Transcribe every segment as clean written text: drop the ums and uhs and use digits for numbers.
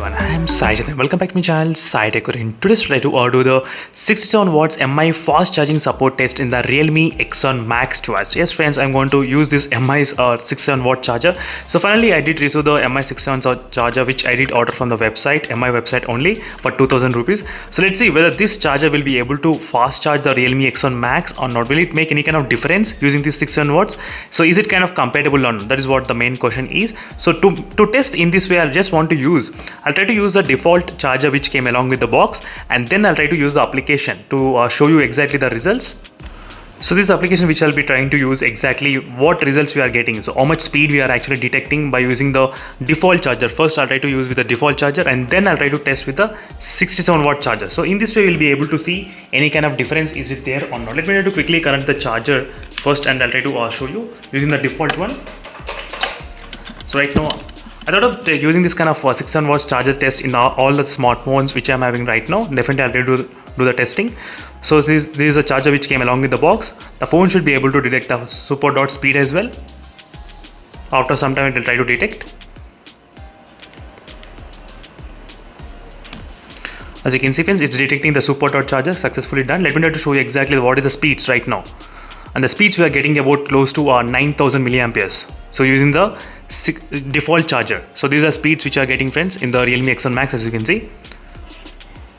everyone, I am Sajid and welcome back to my channel Sai Tech. In today's video to do the 67 watts MI fast charging support test in the Realme X1 Max device. Yes friends, I'm going to use this MI's 67 watt charger. So finally I did receive the MI 67 charger which I did order from the website, MI website only for 2000 rupees. So let's see whether this charger will be able to fast charge the Realme X1 Max or not. Will it make any kind of difference using this 67 watts? So is it kind of compatible or not? That is what the main question is. So to test in this way, I'll try to use the default charger which came along with the box, and then I'll try to use the application to show you exactly the results. So this application which I'll be trying to use exactly what results we are getting. So how much speed we are actually detecting by using the default charger. First I'll try to use with the default charger and then I'll try to test with the 67 watt charger. So in this way we'll be able to see any kind of difference, is it there or not. Let me try to quickly connect the charger first and I'll try to show you using the default one. So right now I thought of using this kind of 67 watts charger test in all the smartphones which I'm having right now. Definitely I'll try to do the testing. So this is a charger which came along with the box. The phone should be able to detect the super dot speed as well. After some time it will try to detect. As you can see friends, it's detecting the super dot charger, successfully done. Let me try to show you exactly what is the speeds right now. And the speeds we are getting about close to 9000 milliamperes. So using the default charger. So these are speeds which are getting friends in the Realme X1 Max, as you can see.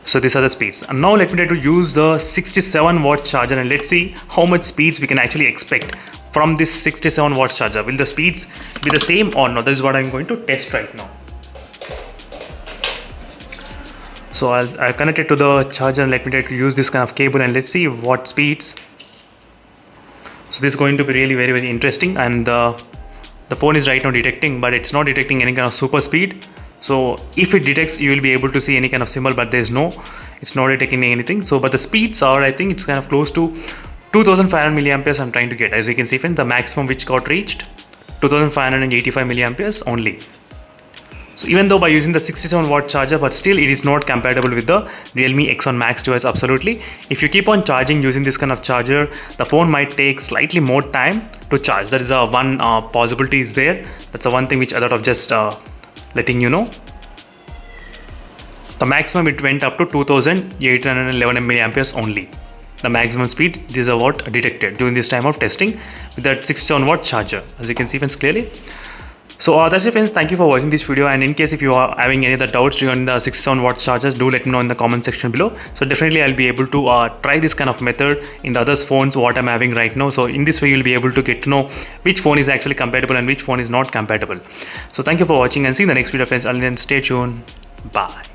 So these are the speeds. And now let me try to use the 67 watt charger and let's see how much speeds we can actually expect from this 67 watt charger. Will the speeds be the same or not? That is what I'm going to test right now. So I'll connect it to the charger and let me try to use this kind of cable and let's see what speeds. So this is going to be really very interesting, and the phone is right now detecting, but it's not detecting any kind of super speed. So if it detects, you will be able to see any kind of symbol, but it's not detecting anything. So but the speeds are, I think it's kind of close to 2500 milliamperes I'm trying to get. As you can see friends, the maximum which got reached 2585 milliamperes only. So even though by using the 67 watt charger, but still it is not compatible with the Realme X1 Max device absolutely. If you keep on charging using this kind of charger, the phone might take slightly more time to charge. That is the one possibility is there. That's the one thing which I thought of just letting you know. The maximum it went up to 2811 milliamperes only. The maximum speed, this is what detected during this time of testing with that 67 watt charger, as you can see friends clearly. So that's it friends, thank you for watching this video, and in case if you are having any other doubts regarding the 67 watt chargers, do let me know in the comment section below. So definitely I'll be able to try this kind of method in the other phones what I'm having right now. So in this way you'll be able to get to know which phone is actually compatible and which phone is not compatible. So thank you for watching and see you in the next video friends. Until then, stay tuned. Bye.